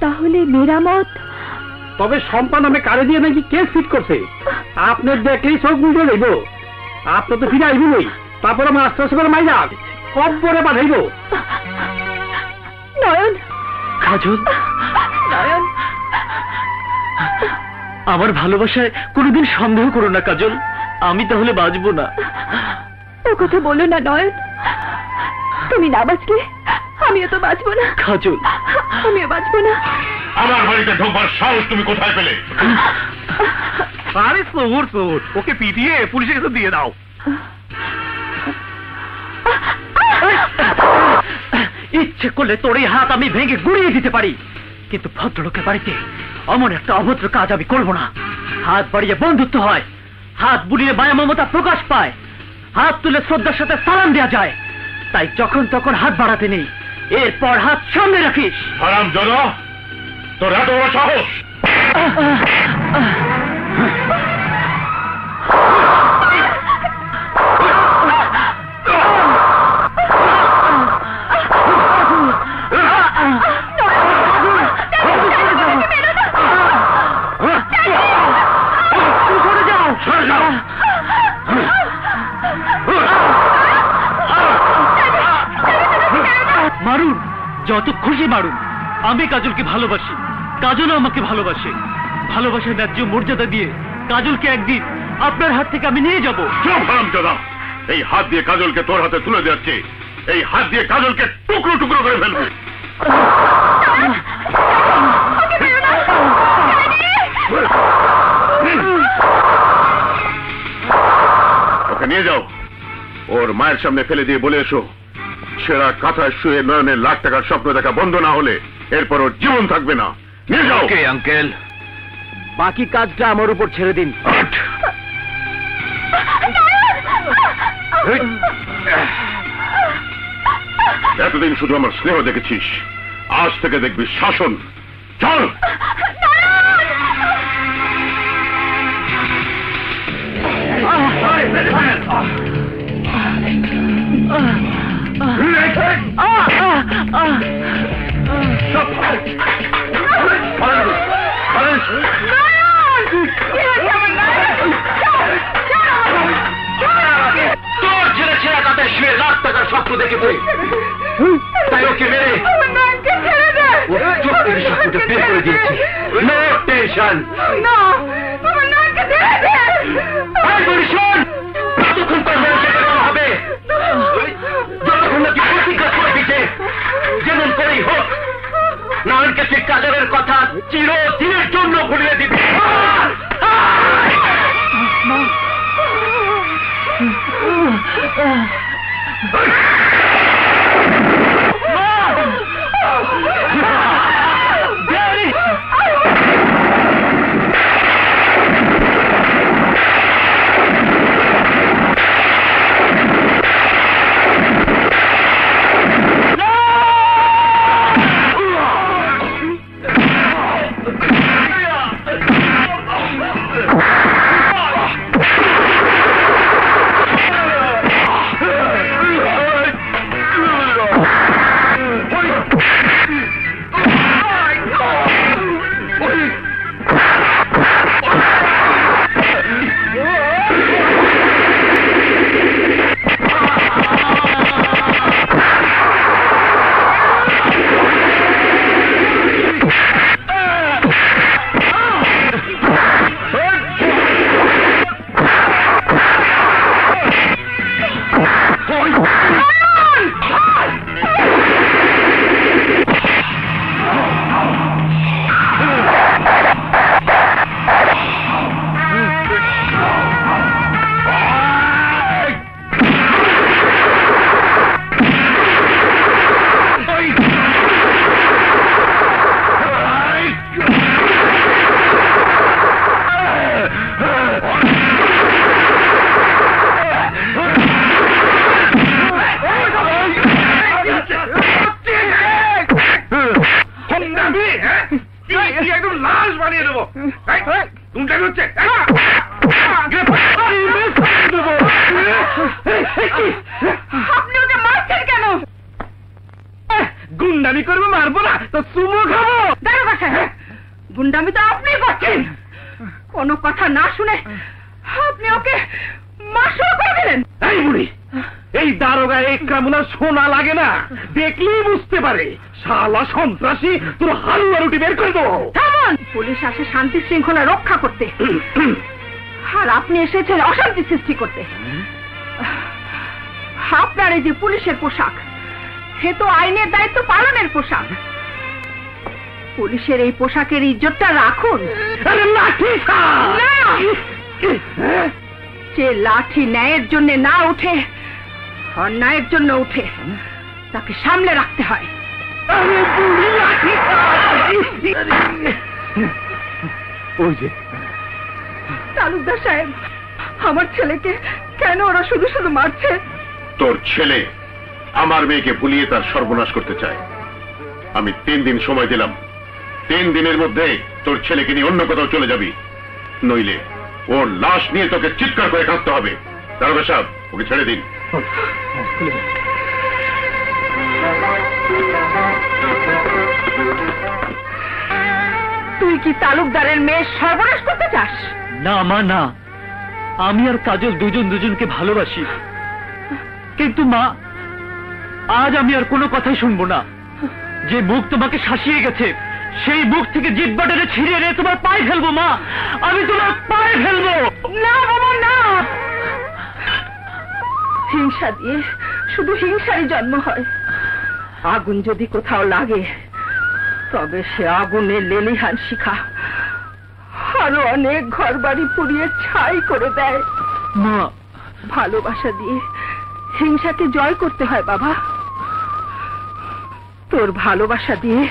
তাহলে মেরামত? তবে সম্পা নামে কারে দিয়ে নাকি কেস ফিট করছে। আপনার দেখলেই চোখ উল্টে যাইব। আপনার তো ফিরে আইব নই, তারপরে মাস্টার সাহেবের মাইরা কব্বরে পাঠাইব। নয়ন, কাজল, নয়ন, আমার ভালোবাসায় কোনোদিন সন্দেহ করো না কাজল। আমি তাহলে বাঁচবো না। ও কথা বলো না নয়ন। তুমি না বাঁচলে আমিও তো বাঁচবো না। কাজল, আমিও বাঁচবো না। আমার বাড়িতে ঢোকবার সাহস তুমি কোথায় পেলে? আরে সোর সোর, ওকে পিটিয়ে পুলিশের কাছে দিয়ে দাও। ইচ্ছে করলে তোর এই হাত আমি ভেঙে গুড়িয়ে দিতে পারি, কিন্তু ভদ্রলোকের বাড়িতে অমন একটা অভদ্র কাজ আমি করবো না। হাত বাড়িয়ে বন্ধুত্ব হয়, হাত বুলিয়ে মায়া মমতা প্রকাশ পায়, হাত তুলে শ্রদ্ধার সাথে সালাম দেওয়া যায়। তাই যখন তখন হাত বাড়াতে নেই, এরপর হাত সামনে রাখিস। হারাম জানা, তোর এত বড় সাহস! মারুন, যত খুশি মারুন। আমি কাজলকে ভালোবাসি, কাজলও আমাকে ভালোবাসে। ভালোবাসার ন্যায্য মর্যাদা দিয়ে কাজলকে একদিন আপনার হাত থেকে আমি নিয়ে যাব। চুপ হারামজাদা! এই হাত দিয়ে কাজলকে তোর হাতে তুলে যাচ্ছে, এই হাত দিয়ে কাজলকে টুকরো টুকরো করে ফেলবে। ওকে নিয়ে যাও, ওর মায়ের সামনে ফেলে দিয়ে বলে এসো, সেরা কাঁথায় শুয়ে নয়নের লাখ টাকার স্বপ্ন দেখা বন্ধ না হলে এরপর ওর জীবন থাকবে না। নিয়ে যাও। ওকে আঙ্কেল, বাকি কাজটা আমার উপর ছেড়ে দিন। এতদিন শুধু আমার স্নেহ দেখেছিস, আজ থেকে দেখবি শাসন। চল। তোর ছেলে ছেলে তাদের শুয়ে লাখ টাকার স্বপ্ন দেখেছে, তাই ওকে মেরে ও চোখ থেকে স্বপ্নটা বের করে দিয়েছে। নো টেনশন, ততক্ষণ তোর বয়সে কেমন হবে, যতক্ষণ নাকি প্রতিজ্ঞা করে দিতে যেমন করেই হোক নারায়ণকে সে কাজলের কথা চিরদিনের জন্য ভুলিয়ে দিবে। আপনি ওকে মারছেন কেন? গুন্ডামি করবো, মারবো না তো চুমো খাবো। দারোগা সাহেব, গুন্ডামি তো আপনি করছেন। কোনো কথা না শুনে আপনি ওকে মারশো করে দিলেন। এই বুড়ি, এই দারোগা এক কামুনা সোনা লাগে না, দেখলেই বুঝতে পারে শালা সন্ত্রাসী। তোর হালুয়া রুটি বের করে দেবো। থামুন, পুলিশ আসে শান্তি শৃঙ্খলা রক্ষা করতে, আর আপনি এসেছেন অশান্তি সৃষ্টি করতে। আপনার এই যে পুলিশের পোশাক, সে তো আইনের দায়িত্ব পালনের পোশাক। পুলিশের এই পোশাকের ইজ্জতটা রাখুন। যে লাঠি ন্যায়ের জন্য না উঠে, অন্যায়ের জন্য উঠে, তাকে সামলে রাখতে হয়। ওই যে তালুকদার সাহেব, আমার ছেলেকে কেন ওরা শুধু শুধু মারছে? তোর ছেলে আমার মেয়েকে ভুলিয়ে তার সর্বনাশ করতে চায়। আমি 3 দিন সময় দিলাম, 3 দিনের মধ্যে তোর ছেলেকে নিয়ে অন্য কোথাও চলে যাবি, নইলে ওর লাশ নিয়ে তোকে চিৎকার করে কাঁদতে হবে। দারোগা সাহেব, ওকে ছেড়ে দিন। তুই কি তালুকদারের মেয়ে সর্বনাশ করতে চাস? না মা, না, আমি আর কাজল দুজনকে ভালোবাসি, কিন্তু মা আজ আমি আর কোনো কথাই শুনবো না। যে মুখ তোমাকে শাসিয়ে গেছে সেই মুখ থেকে জিহ্বা টেনে ছিঁড়ে এনে তোমার পায়ে ফেলবো মা, আমি তোমার পায়ে ফেলবো। না বাবা না, হিংসা দিয়ে শুধু হিংসারই জন্ম হয়। আগুন যদি কোথাও লাগে তবে সে আগুনে লেলিহান শিখা আরো অনেক ঘর বাড়ি পুড়িয়ে ছাই করে দেয়। মা, ভালোবাসা দিয়ে হিংসাকে জয় করতে হয় বাবা। তোর ভালোবাসা দিয়ে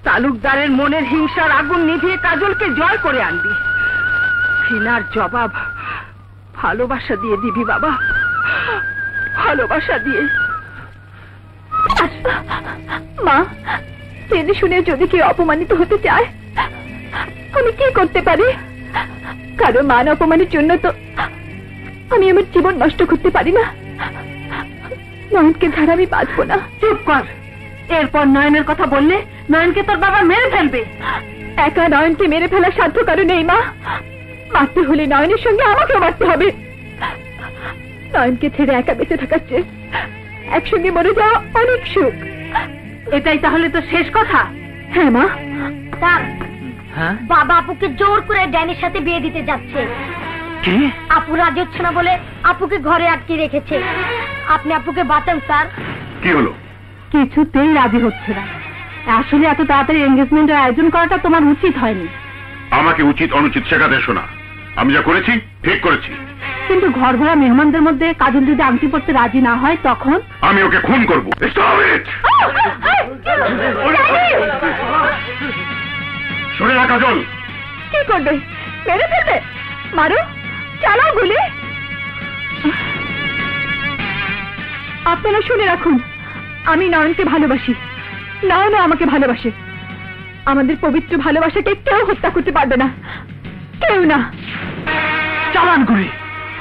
তালুকদারের মনের হিংসার আগুন নিভিয়ে কাজলকে জয় করে আনবি। ঘৃণার জবাব ভালোবাসা দিয়ে দিবি বাবা, ভালোবাসা দিয়ে। মা, জেনে শুনে যদি কেউ অপমানিত হতে চায় আমি কি করতে পারি? কারো মান অপমানের জন্য তো আমি আমার জীবন নষ্ট করতে পারি না। নয়নকে ছাড়া আমি বাঁচবো না। চুপ কর, এরপর নয়নের কথা বললে নয়নকে তোর বাবা মেরে ফেলবে। একা নয়নকে মেরে ফেলার সাধ্য কারো নেই মা। মারতে হলে নয়নের সঙ্গে আমাকেও মারতে হবে। নয়নকে ছেড়ে একা বেঁচে থাকার চেয়ে একসঙ্গে মরে যাওয়া অনেক সুখ। এটাই তাহলে তো শেষ কথা? হ্যাঁ মা। স্যার, হ্যাঁ, বাবা আপুকে জোর করে ড্যানির সাথে বিয়ে দিতে যাচ্ছে। কি? আপু রাজি হচ্ছে না বলে আপুকে ঘরে আটকে রেখেছে। আপনি আপুকে বাঁচান স্যার। কি হলো? কিছুতেই রাজি হচ্ছে না। আসলে এত তাড়াতাড়ি এনগেজমেন্টের আয়োজন করাটা তোমার উচিত হয়নি। আমাকে উচিত অনুচিত শেখাতে এসো না। আমি যা করেছি ঠিক করেছি। কিন্তু ঘর ভরা মেহমানদের মধ্যে কাজল যদি আংটি পড়তে রাজি না হয় তখন? আমি ওকে খুন করবো। শুনে না কাজল, কি করবে? মেরে ফেলবে? মারো, চালাও গুলি। আপনারা শুনে রাখুন, আমি নয়নকে ভালোবাসি, নয়নও আমাকে ভালোবাসে। আমাদের পবিত্র ভালোবাসাকে কেউ হত্যা করতে পারবে না, কেউ না। চালান গুলি।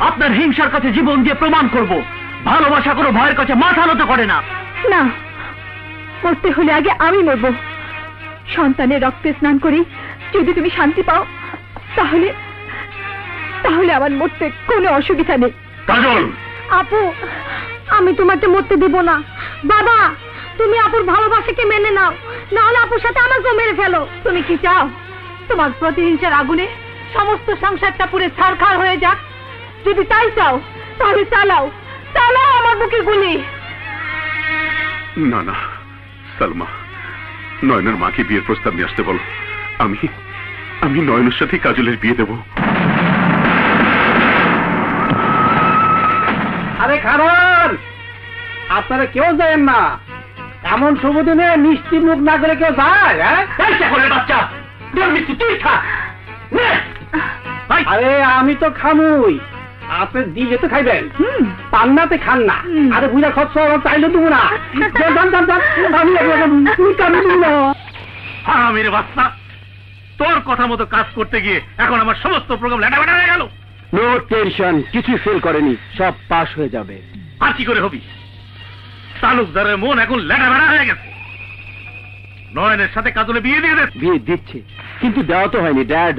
আপনার হিংসার কাছে জীবন দিয়ে প্রমাণ করব ভালোবাসা কোনো ভয়ের কাছে মাথা নত করে না। না, মরতে হলে আগে আমি মরব। সন্তানের রক্তে স্নান করি যদি তুমি শান্তি পাও তাহলে তাহলে আমার মরতে কোনো অসুবিধা নেই। কাজল, আপু, আমি তোমাকে মরতে দেব না। বাবা, তুমি আপুর ভালোবাসাকে মেনে নাও, নাহলে আপুর সাথে আমাকেও মেরে ফেলো। তুমি কি চাও তোমার প্রতিহিংসার আগুনে সমস্ত সংসারটা পুড়ে ছারখার হয়ে যাক? যদি তাই চাও তাহলে চালাও, চালাও আমার বুকে গুলি। না না সালমা, নয়নের মাকে বিয়ের প্রস্তাব নিয়ে আসতে বলো। আমি নয়নের সাথে কাজলের বিয়ে দেব। আরে খারাপ, আপনারা কেউ যাবেন না। এমন শুভ দিনে মিষ্টি মুখ না করে কেউ যায়? বাচ্চা তুই থাক। আরে আমি তো খামুই, আপনি দিলে তো খাইবেন, পান্নাতে খান না। আরে বুঝা খরচ চাইলে দেবো না। আমি রে বাচ্চা, তোর কথা মতো কাজ করতে গিয়ে এখন আমার সমস্ত প্রোগ্রাম লেটাবেটা হয়ে গেল। নো টেনশন, কিছু ফেল করেনি, সব পাস হয়ে যাবে। আর কি করে হবি? তালুকদারের মন এখন লেটাবেটা হয়ে গেছে। নয়নের সাথে কাজলে বিয়ে দিয়ে দে। বিয়ে দিচ্ছে, কিন্তু দেওয়া তো হয়নি ড্যাড।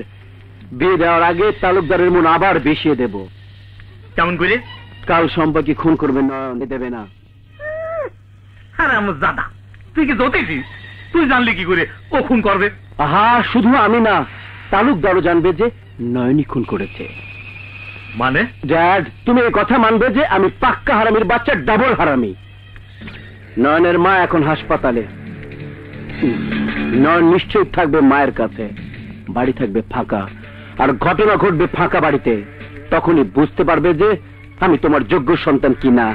বিয়ে দেওয়ার আগে তালুকদারের মন আবার বেশিয়ে দেব। কেমন করে? কাল সম্পর্কে খুন করবে, নয়ন দেবে না। আরে আমার দাদা, তুই কি জ্যোতিষিস? তুই জানলি কি করে ও খুন করবে? আহা, শুধু আমি না, তালুকদারও জানবে যে নয়নই খুন করেছে। মানে? ড্যাড, তুমি এই কথা মানবে যে আমি পাক্কা হারামির বাচ্চা, ডাবল হারামি। নয়নের মা এখন হাসপাতালে। নয়ন নিশ্চয়ই থাকবে মায়ের কাছে, বাড়ি থাকবে ফাঁকা, আর ঘটনা ঘটবে ফাঁকা বাড়িতে। তখনই বুঝতে পারবে যে আমি তোমার যোগ্য সন্তান কিনা।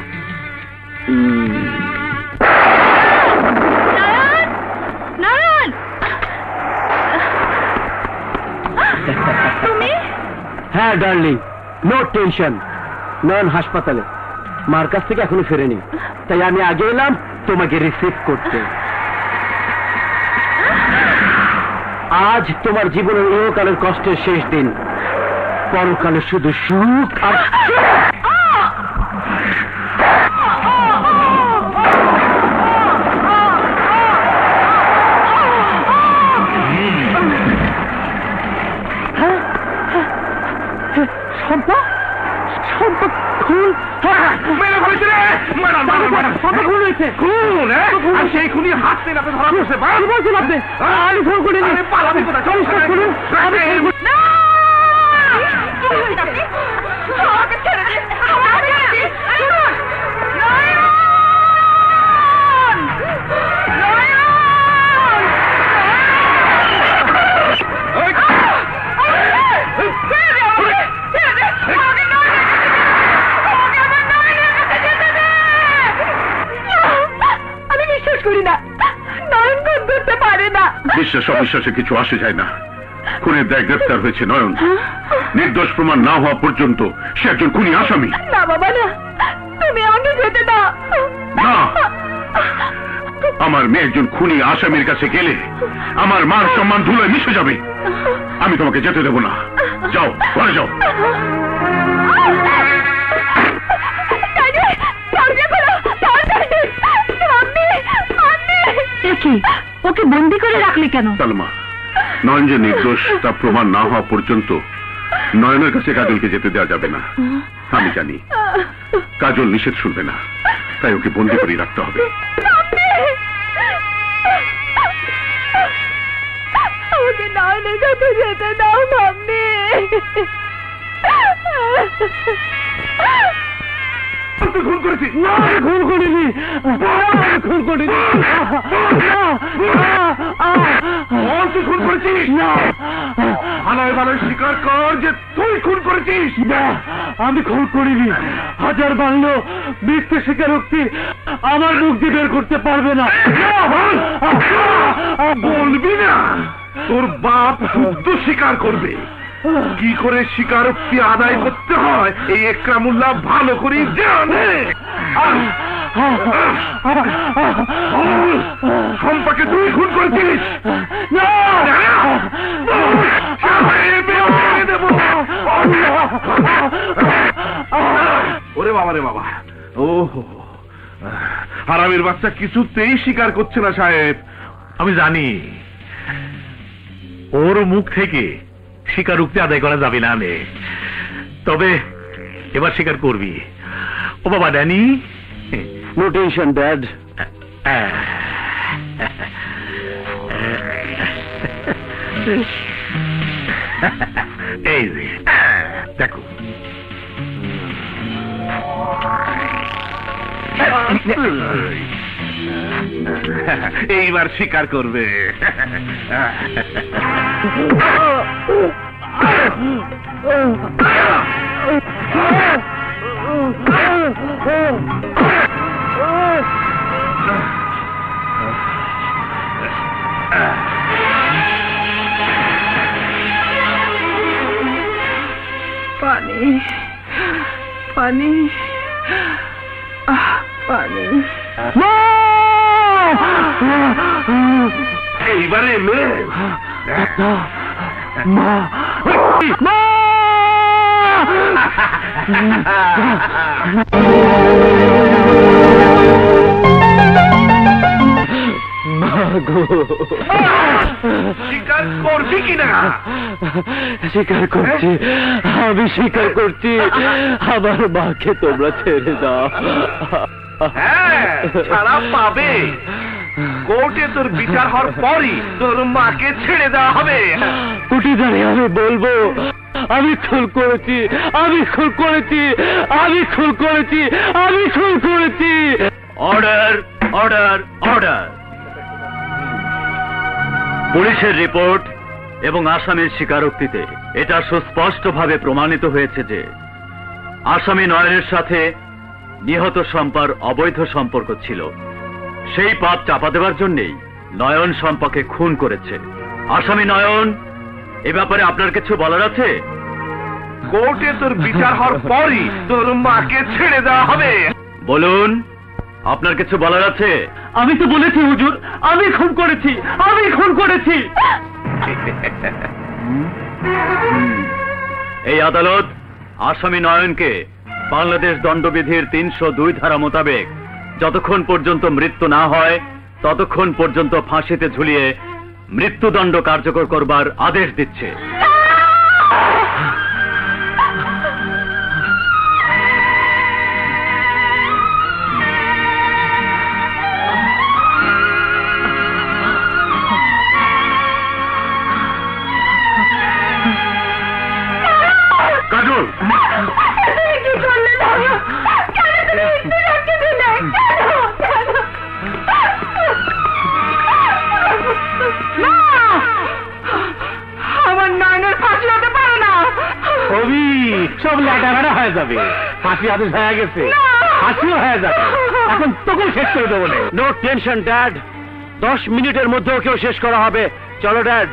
নয়ন, তুমি? হ্যাঁ ডার্লিং, নো টেনশন, নয়ন হাসপাতালে, মার কাছ থেকে এখনো ফেরেনি, তাই আমি আগে এলাম তোমাকে রিসিভ করতে। আজ তোমার জীবনের ইহকালের কষ্টের শেষ দিন, পরকালে শুধু সুখ আর সম্পা সম্পা খুন মেরে ফেলেছে রে! সম্পা খুন হয়েছে। খুন, হ্যাঁ? আর সেই খুনি হাত থেকে আপনি ধরা পড়ছে। কি বলছেন আপনি? আমি ফোন করে আরে পালাবি কোথায়? চল, চল, চল। আমাকে ছেড়ে দিন, আমাকে ছেড়ে দিন। আমি বিশ্বাস করি না, নয়ন খুন করতে পারে না। বিশ্বাস অবিশ্বাসে কিছু আসে যায় না। খুনের দায় গ্রেফতার হয়েছে নয়ন। নির্দোষ প্রমাণ না হওয়া পর্যন্ত সে একজন খুনি আসামি। না বাবা না, তুমি আমাকে যেতে দাও না, আমার মেয়ে একজন খুনি আসামির কাছে গেলে আমার মান সম্মান ধুলোয় মিশে যাবে। আমি তোমাকে যেতে দেব না। যাও, ঘরে যাও। ওকে বন্দি করে রাখলে কেন? সালমা, নয়ন যে নির্দোষ তা প্রমাণ না হওয়া পর্যন্ত নয়নের কাছে কাজলকে যেতে দেওয়া যাবে না। আমি জানি কাজল নিষেধ শুনবে না, তাই ওকে বন্দি করে রাখতে হবে। ওকে নয়নের কাছে যেতে দাও মাম্মি। খুন করেছি? না, খুন করিনি, খুন করিনি। তুই খুন করেছিস? না, ভালোই ভালোই স্বীকার কর যে তুই খুন করেছিস। না, আমি খুন করিনি। হাজার বাংলো মিথ্যে স্বীকারোক্তি আমার মুখ দিয়ে বের করতে পারবে না। বলবি না? তোর বাপ শুদ্ধ স্বীকার করবে। কি করে স্বীকারোক্তি আদায় করতে হয় এই একরামুল্লাহ ভালো করে জানে। সম্পাকে তুই খুন করেছিস? না, ওরে বাবা রে বাবা, ও হারামির বাচ্চা কিছুতেই স্বীকার করছে না সাহেব। আমি জানি ওর মুখ থেকে স্বীকারোক্তি আদায় করা যাবে না। তবে এবার স্বীকার করবি। ও বাবা ড্যানি, নো টেনশন ড্যাড। এই যে দেখো, এইবার স্বীকার করবে। পানি পানি পানি। এইবারে মেয়ে মা, মা, স্বীকার করবি কিনা? স্বীকার করছি, আমি স্বীকার করছি, আমার মাকে তোমরা ছেড়ে দাও। হ্যাঁ, ছাড়া পাবে। কোর্টে তোর বিচার হওয়ার পরই তোর মাকে ছেড়ে দেওয়া হবে। কুটি দাঁড়িয়ে আমি বলবো আমি খুন করেছি, আমি খুন করেছি, আমি খুন করেছি, আমি খুন করেছি। Order, order, order. পুলিশের রিপোর্ট এবং আসামির স্বীকারোক্তিতে এটা সুস্পষ্টভাবে প্রমাণিত হয়েছে যে আসামি নয়নের সাথে নিহত শম্পার অবৈধ সম্পর্ক ছিল। সেই পাপ চাপা দেওয়ার জন্যই নয়ন শম্পাকে খুন করেছে। আসামি নয়ন, এ ব্যাপারে আপনার কিছু বলার আছে? কোর্টে তোর বিচার হওয়ার পরই তোর মাকে ছেড়ে দেওয়া হবে। বলুন, আপনার কিছু বলার আছে? আমি তো বলেছি হুজুর, আমি খুন করেছি, আমি খুন করেছি। এই আদালত আসামি নয়নকে বাংলাদেশ দণ্ডবিধির 302 ধারা মোতাবেক যতক্ষণ পর্যন্ত মৃত্যু না হয় ততক্ষণ পর্যন্ত ফাঁসিতে ঝুলিয়ে মৃত্যুদণ্ড কার্যকর করবার আদেশ দিচ্ছে। কাজল, তুমি কি করলে দাদা? কেন তুমি ইন্দিরাকে দিলে? না, আমার নয়নের ফাঁসি হতে পারে না। ছবি সব লেটাঘাটা হয়ে যাবে। ফাঁসি আদেশ হয়ে গেছে, ফাঁসিও হয়ে যাবে। এখন তোকে শেষ করে দেবো। নো টেনশন ড্যাড, 10 মিনিটের মধ্যে ওকেও শেষ করা হবে। চলো ড্যাড।